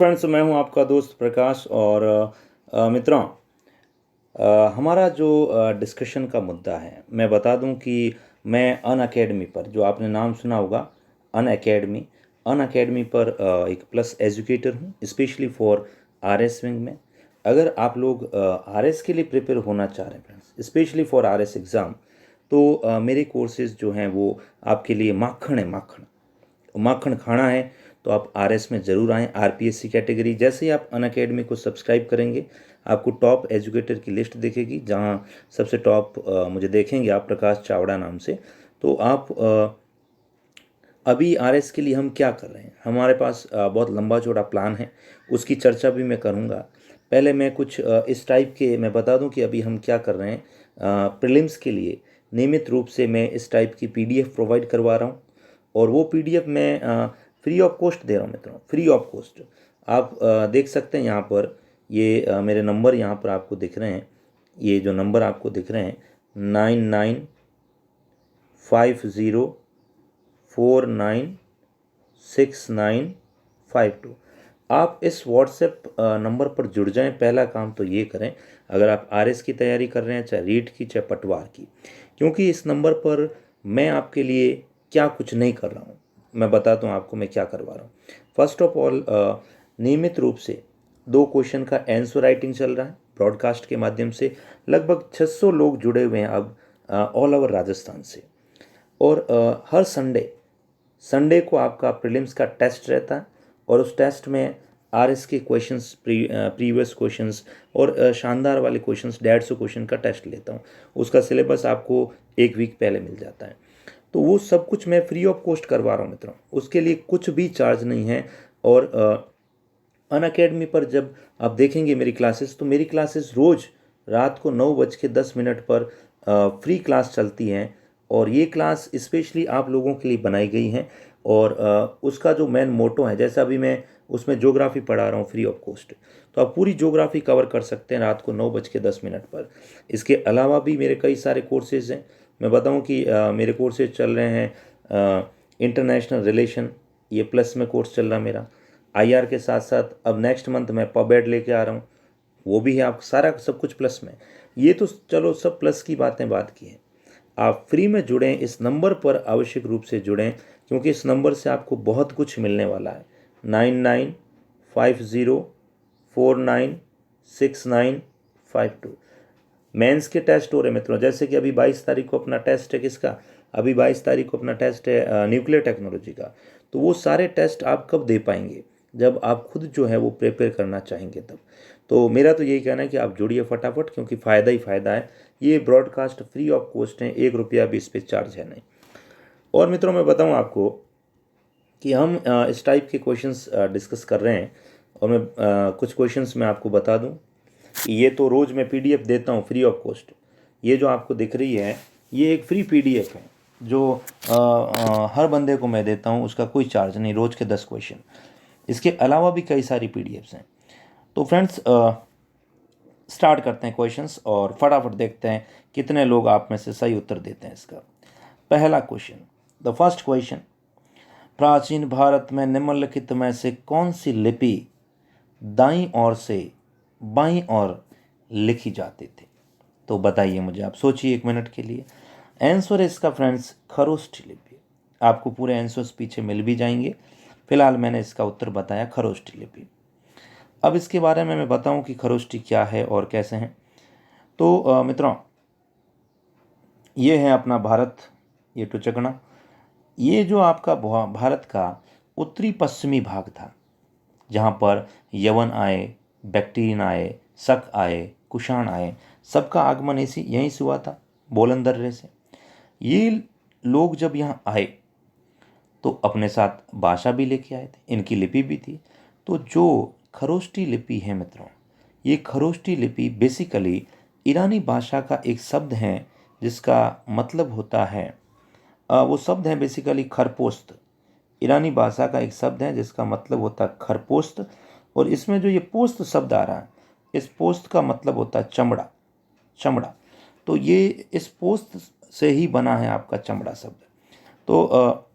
Friends, मैं हूं आपका दोस्त प्रकाश और मित्रों, हमारा जो डिस्कशन का मुद्दा है, मैं बता दूं कि मैं अन अकेडमी पर, जो आपने नाम सुना होगा, अन अकेडमी पर एक प्लस एजुकेटर हूं, स्पेशली फॉर आरएस विंग में। अगर आप लोग आरएस के लिए प्रिपेयर होना चाह रहे हैं friends, specially for RS exam, तो मेरे कोर्सेज जो हैं वो आपके लिए माखण है। माखण माखण खाना है तो आप आरएस में ज़रूर आएँ। आरपीएससी कैटेगरी, जैसे ही आप अनअकैडमी को सब्सक्राइब करेंगे, आपको टॉप एजुकेटर की लिस्ट दिखेगी, जहां सबसे टॉप मुझे देखेंगे आप, प्रकाश चावड़ा नाम से। तो आप अभी आरएस के लिए हम क्या कर रहे हैं, हमारे पास बहुत लंबा चौड़ा प्लान है, उसकी चर्चा भी मैं करूंगा। पहले मैं कुछ इस टाइप के मैं बता दूं कि अभी हम क्या कर रहे हैं। प्रीलिम्स के लिए नियमित रूप से मैं इस टाइप की पीडीएफ प्रोवाइड करवा रहा हूं, और वो पीडीएफ मैं फ्री ऑफ कॉस्ट दे रहा हूँ मित्रों, फ्री ऑफ कॉस्ट। आप देख सकते हैं यहाँ पर, ये मेरे नंबर यहाँ पर आपको दिख रहे हैं। ये जो नंबर आपको दिख रहे हैं, 9950496952। आप इस व्हाट्सएप नंबर पर जुड़ जाएं। पहला काम तो ये करें, अगर आप आरएस की तैयारी कर रहे हैं, चाहे रीट की चाहे पटवार की, क्योंकि इस नंबर पर मैं आपके लिए क्या कुछ नहीं कर रहा हूँ, मैं बताता हूँ आपको मैं क्या करवा रहा हूँ। फर्स्ट ऑफ ऑल, नियमित रूप से 2 क्वेश्चन का आंसर राइटिंग चल रहा है ब्रॉडकास्ट के माध्यम से। लगभग 600 लोग जुड़े हुए हैं अब ऑल ओवर राजस्थान से। और हर संडे संडे को आपका प्रीलिम्स का टेस्ट रहता है, और उस टेस्ट में आरएस के क्वेश्चंस, प्रीवियस क्वेश्चंस और शानदार वाले क्वेश्चंस, 150 क्वेश्चन का टेस्ट लेता हूँ। उसका सिलेबस आपको एक वीक पहले मिल जाता है। तो वो सब कुछ मैं फ्री ऑफ कॉस्ट करवा रहा हूँ मित्रों, उसके लिए कुछ भी चार्ज नहीं है। और अन अकेडमी पर जब आप देखेंगे मेरी क्लासेस, तो मेरी क्लासेस रोज़ रात को 9:10 पर फ्री क्लास चलती हैं, और ये क्लास स्पेशली आप लोगों के लिए बनाई गई हैं। और उसका जो मेन मोटो है, जैसा अभी मैं उसमें ज्योग्राफी पढ़ा रहा हूँ फ्री ऑफ कॉस्ट, तो आप पूरी ज्योग्राफी कवर कर सकते हैं रात को 9:10 पर। इसके अलावा भी मेरे कई सारे कोर्सेज हैं। मैं बताऊं कि मेरे कोर्सेज चल रहे हैं इंटरनेशनल रिलेशन, ये प्लस में कोर्स चल रहा है मेरा। आईआर के साथ साथ अब नेक्स्ट मंथ मैं पबेड लेके आ रहा हूँ, वो भी है। आप सारा सब कुछ प्लस में। ये तो चलो सब प्लस की बातें बात की हैं। आप फ्री में जुड़ें, इस नंबर पर आवश्यक रूप से जुड़ें, क्योंकि इस नंबर से आपको बहुत कुछ मिलने वाला है। 9950496952। मेंस के टेस्ट हो रहे मित्रों, जैसे कि अभी 22 तारीख को अपना टेस्ट है किसका, अभी 22 तारीख को अपना टेस्ट है न्यूक्लियर टेक्नोलॉजी का। तो वो सारे टेस्ट आप कब दे पाएंगे, जब आप खुद जो है वो प्रिपेयर करना चाहेंगे तब। तो मेरा तो यही कहना है कि आप जुड़िए फटाफट, क्योंकि फ़ायदा ही फ़ायदा है। ये ब्रॉडकास्ट फ्री ऑफ कॉस्ट है, 1 रुपया भी इस पर चार्ज है नहीं। और मित्रों, मैं बताऊं आपको कि हम इस टाइप के क्वेश्चंस डिस्कस कर रहे हैं, और मैं कुछ क्वेश्चंस मैं आपको बता दूं कि ये तो रोज़ मैं पीडीएफ देता हूं फ्री ऑफ कॉस्ट। ये जो आपको दिख रही है, ये एक फ्री पीडीएफ है, जो हर बंदे को मैं देता हूं, उसका कोई चार्ज नहीं, रोज़ के 10 क्वेश्चन। इसके अलावा भी कई सारी पीडीएफ्स हैं। तो फ्रेंड्स, स्टार्ट करते हैं क्वेश्चंस, और फटाफट देखते हैं कितने लोग आप में से सही उत्तर देते हैं इसका। पहला क्वेश्चन, द फर्स्ट क्वेश्चन, प्राचीन भारत में निम्नलिखित में से कौन सी लिपि दाईं ओर से बाईं ओर लिखी जाती थी? तो बताइए मुझे, आप सोचिए 1 मिनट के लिए। आंसर है इसका फ्रेंड्स खरोष्ठी लिपि। आपको पूरे आंसर्स पीछे मिल भी जाएंगे, फिलहाल मैंने इसका उत्तर बताया खरोष्ठी लिपि। अब इसके बारे में मैं बताऊं कि खरोष्ठी क्या है और कैसे हैं। तो मित्रों, ये है अपना भारत, ये टुचकना। ये जो आपका भारत का उत्तरी पश्चिमी भाग था, जहाँ पर यवन आए, बैक्ट्रियन आए, शक आए, कुषाण आए, सबका आगमन इसी यहीं से हुआ था, बोलन दर्रे से। ये लोग जब यहाँ आए तो अपने साथ भाषा भी लेके आए थे, इनकी लिपि भी थी। तो जो खरोष्ठी लिपि है मित्रों, ये खरोष्ठी लिपि बेसिकली ईरानी भाषा का एक शब्द है, जिसका मतलब होता है वो शब्द है बेसिकली खरपोस्त। ईरानी भाषा का एक शब्द है जिसका मतलब होता है खरपोस्त, और इसमें जो ये पोस्त शब्द आ रहा है, इस पोस्त का मतलब होता है चमड़ा, चमड़ा। तो ये इस पोस्त से ही बना है आपका चमड़ा शब्द। तो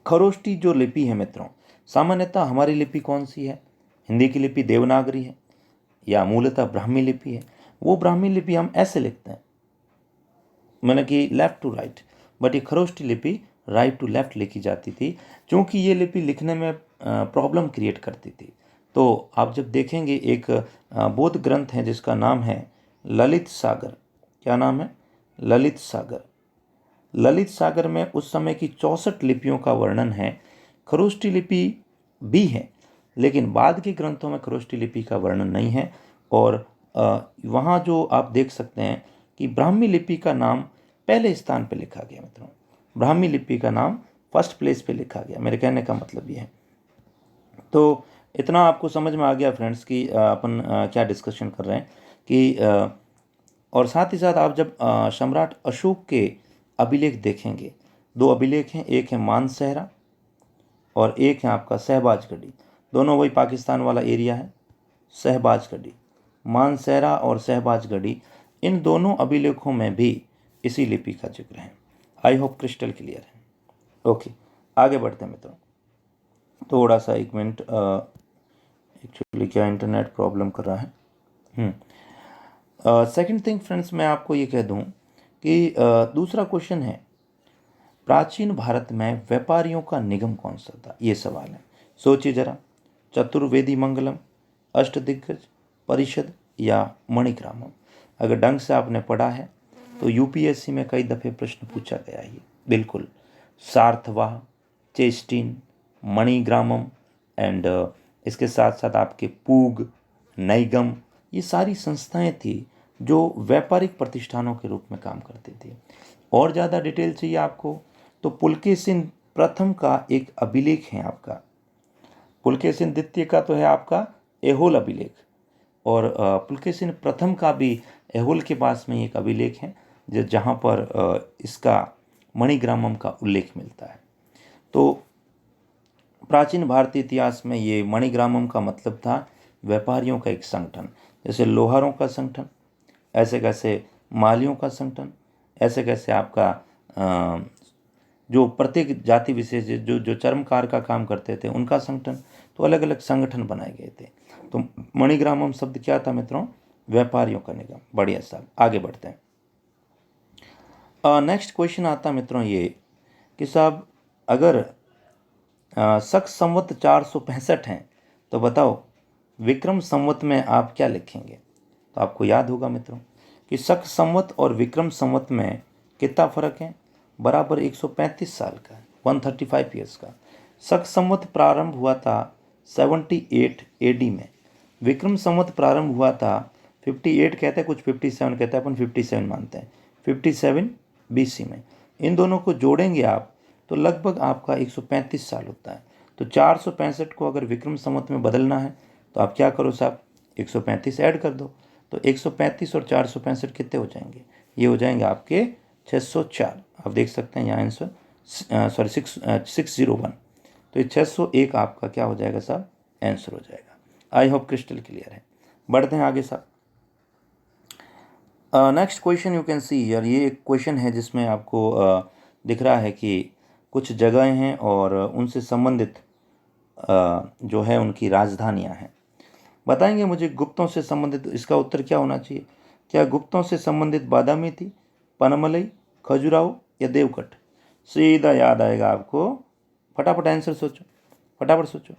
खरोष्ठी जो लिपि है मित्रों, सामान्यतः हमारी लिपि कौन सी है? हिंदी की लिपि देवनागरी है या मूलतः ब्राह्मी लिपि है? वो ब्राह्मी लिपि हम ऐसे लिखते हैं, मैंने कि लेफ्ट टू राइट, बट ये खरोष्टी लिपि राइट टू लेफ्ट लिखी जाती थी, क्योंकि ये लिपि लिखने में प्रॉब्लम क्रिएट करती थी। तो आप जब देखेंगे एक बौद्ध ग्रंथ है जिसका नाम है ललित सागर। क्या नाम है? ललित सागर। ललित सागर में उस समय की 64 लिपियों का वर्णन है। खरोष्टी लिपि भी है, लेकिन बाद के ग्रंथों में खरोष्टी लिपि का वर्णन नहीं है। और वहाँ जो आप देख सकते हैं कि ब्राह्मी लिपि का नाम पहले स्थान पे लिखा गया मित्रों। ब्राह्मी लिपि का नाम फर्स्ट प्लेस पे लिखा गया। मेरे कहने का मतलब ये है। तो इतना आपको समझ में आ गया फ्रेंड्स कि अपन क्या डिस्कशन कर रहे हैं कि और साथ ही साथ आप जब सम्राट अशोक के अभिलेख देखेंगे, दो अभिलेख हैं, एक है मानसहरा और एक है आपका शहबाजगढ़ी। दोनों वही पाकिस्तान वाला एरिया है, शहबाजगढ़ी। मानसहरा और शहबाजगढ़ी, इन दोनों अभिलेखों में भी इसी लिपि का जिक्र है। आई होप क्रिस्टल क्लियर है। ओके, आगे बढ़ते हैं मित्रों। थोड़ा सा एक मिनट, एक्चुअली क्या इंटरनेट प्रॉब्लम कर रहा है। सेकंड थिंग फ्रेंड्स, मैं आपको ये कह दूं कि दूसरा क्वेश्चन है, प्राचीन भारत में व्यापारियों का निगम कौन सा था? ये सवाल है। सोचिए जरा, चतुर्वेदी मंगलम, अष्टदिग्गज, परिषद या मणिग्रामम। अगर ढंग से आपने पढ़ा है तो यूपीएससी में कई दफ़े प्रश्न पूछा गया है। बिल्कुल, सार्थवाह, चेस्टिन, मणिग्रामम एंड इसके साथ साथ आपके पूग, नैगम, ये सारी संस्थाएं थी जो व्यापारिक प्रतिष्ठानों के रूप में काम करती थी। और ज़्यादा डिटेल चाहिए आपको तो पुलकेशिन प्रथम का एक अभिलेख है आपका। पुलकेशिन द्वितीय का तो है आपका ऐहोल अभिलेख, और पुलकेशिन प्रथम का भी ऐहोल के पास में एक अभिलेख है जहाँ पर इसका मणिग्रामम का उल्लेख मिलता है। तो प्राचीन भारतीय इतिहास में ये मणिग्रामम का मतलब था व्यापारियों का एक संगठन। जैसे लोहारों का संगठन, ऐसे कैसे मालियों का संगठन, ऐसे कैसे आपका जो प्रत्येक जाति विशेष जो चर्मकार का काम करते थे उनका संगठन, तो अलग अलग संगठन बनाए गए थे। तो मणिग्रामम शब्द क्या था मित्रों? व्यापारियों का निगम। बढ़िया साहब, आगे बढ़ते हैं। नेक्स्ट क्वेश्चन आता मित्रों ये कि साहब, अगर शक संवत 465 हैं तो बताओ विक्रम संवत में आप क्या लिखेंगे? तो आपको याद होगा मित्रों कि शक संवत और विक्रम संवत में कितना फर्क है? बराबर 135 साल का, 135 ईयर्स का। शक संवत प्रारंभ हुआ था 78 एडी में। विक्रम संवत प्रारंभ हुआ था 58 कहते हैं, कुछ 57 कहते हैं, अपन 57 मानते हैं, 57 बीसी में। इन दोनों को जोड़ेंगे आप तो लगभग आपका 135 साल होता है। तो 465 को अगर विक्रम संवत में बदलना है तो आप क्या करो साहब, 135 ऐड कर दो। तो 135 और 465 कितने हो जाएंगे? ये हो जाएंगे आपके 604। आप देख सकते हैं यहाँ आंसर, सॉरी 601। तो ये 601 आपका क्या हो जाएगा साहब? आंसर हो जाएगा। आई होप क्रिस्टल क्लियर है। बढ़ते हैं आगे साहब। Next question you can see यार, ये एक क्वेश्चन है जिसमें आपको दिख रहा है कि कुछ जगहें हैं और उनसे संबंधित जो है उनकी राजधानियां हैं। बताएंगे मुझे गुप्तों से संबंधित इसका उत्तर क्या होना चाहिए? क्या गुप्तों से संबंधित बादामी थी, पनमलई, खजुराहो या देवगढ़? सीधा याद आएगा आपको, फटाफट आंसर सोचो, फटाफट सोचो।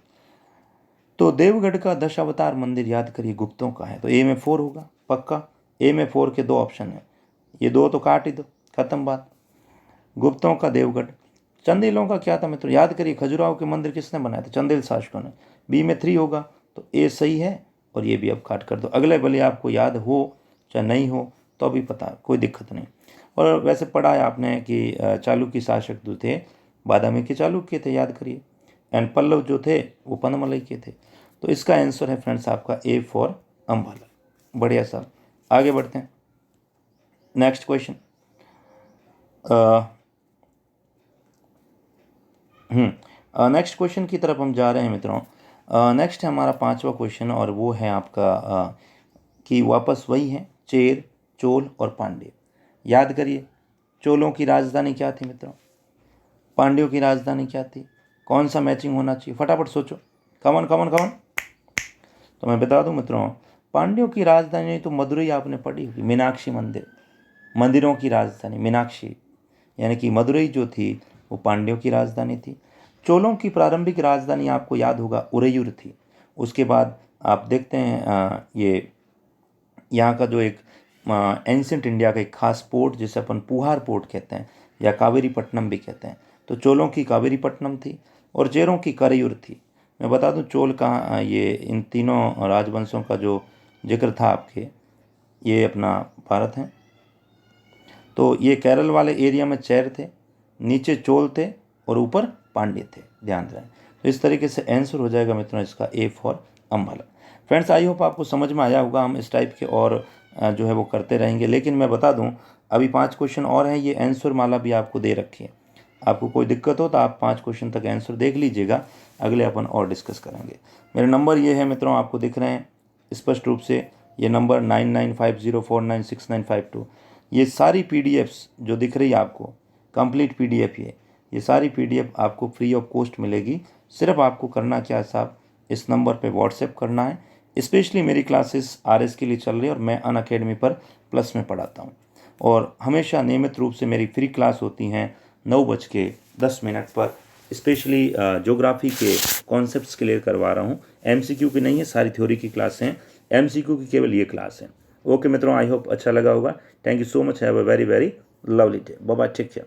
तो देवगढ़ का दशावतार मंदिर याद करिए गुप्तों का है, तो ए में 4 होगा पक्का। ए में 4 के 2 ऑप्शन है, ये 2 तो काट ही दो, खत्म बात। गुप्तों का देवगढ़। चंदेलों का क्या था मित्रों? याद करिए, खजुराहो के मंदिर किसने बनाया था? चंदेल शासकों ने। बी में 3 होगा, तो ए सही है और ये भी अब काट कर दो। अगले भले आपको याद हो चाहे नहीं हो तो भी पता, कोई दिक्कत नहीं। और वैसे पढ़ा है आपने कि चालुक्य शासक जो थे बादामी के चालुक्य थे, याद करिए, एंड पल्लव जो थे वो पनमलई के थे। तो इसका आंसर है फ्रेंड्स आपका ए फॉर अम्बाला। बढ़िया साहब, आगे बढ़ते हैं। नेक्स्ट क्वेश्चन, नेक्स्ट क्वेश्चन की तरफ हम जा रहे हैं मित्रों। नेक्स्ट है हमारा 5वां क्वेश्चन और वो है आपका कि वापस वही है, चेर, चोल और पांड्य। याद करिए, चोलों की राजधानी क्या थी मित्रों? पांड्यों की राजधानी क्या थी? कौन सा मैचिंग होना चाहिए, फटाफट सोचो, कमन कमन कमन। तो मैं बता दूं मित्रों, पांड्यों की राजधानी तो मदुरई आपने पढ़ी होगी, मीनाक्षी मंदिर, मंदिरों की राजधानी मीनाक्षी, यानी कि मदुरई जो थी वो पांड्यों की राजधानी थी। चोलों की प्रारंभिक राजधानी आपको याद होगा उरेयूर थी। उसके बाद आप देखते हैं ये यहाँ का जो एक एंशियंट इंडिया का एक खास पोर्ट जिसे अपन पुहार पोर्ट कहते हैं या कावेरीपट्टनम भी कहते हैं, तो चोलों की कावेरीपट्टनम थी और चेरों की करयूर थी। मैं बता दूं चोल कहाँ, ये इन तीनों राजवंशों का जो जिक्र था आपके, ये अपना भारत है। तो ये केरल वाले एरिया में चेर थे, नीचे चोल थे और ऊपर पांड्य थे, ध्यान रहे। तो इस तरीके से आंसर हो जाएगा मित्रों इसका A for Ambala. Friends I hope आपको समझ में आया होगा। हम इस टाइप के और जो है वो करते रहेंगे, लेकिन मैं बता दूं अभी 5 क्वेश्चन और हैं, ये आंसर माला भी आपको दे रखी है। आपको कोई दिक्कत हो तो आप 5 क्वेश्चन तक आंसर देख लीजिएगा, अगले अपन और डिस्कस करेंगे। मेरे नंबर ये है मित्रों, आपको दिख रहे हैं स्पष्ट रूप से, ये नंबर 9950496952। ये सारी PDFs जो दिख रही है आपको, कंप्लीट PDF ये सारी PDF आपको फ्री ऑफ कॉस्ट मिलेगी। सिर्फ आपको करना क्या है साहब, इस नंबर पे व्हाट्सएप करना है। स्पेशली मेरी क्लासेस RS के लिए चल रही है और मैं अनअकैडमी पर प्लस में पढ़ाता हूँ और हमेशा नियमित रूप से मेरी फ्री क्लास होती हैं 9:10 पर। स्पेशली ज्योग्राफी के कॉन्सेप्ट्स क्लियर करवा रहा हूँ, MCQ की नहीं है, सारी थ्योरी की क्लास हैं, MCQ की केवल ये क्लास है। ओके मित्रों, आई होप अच्छा लगा होगा। Thank you so much, have a very very lovely day, bye bye, take care.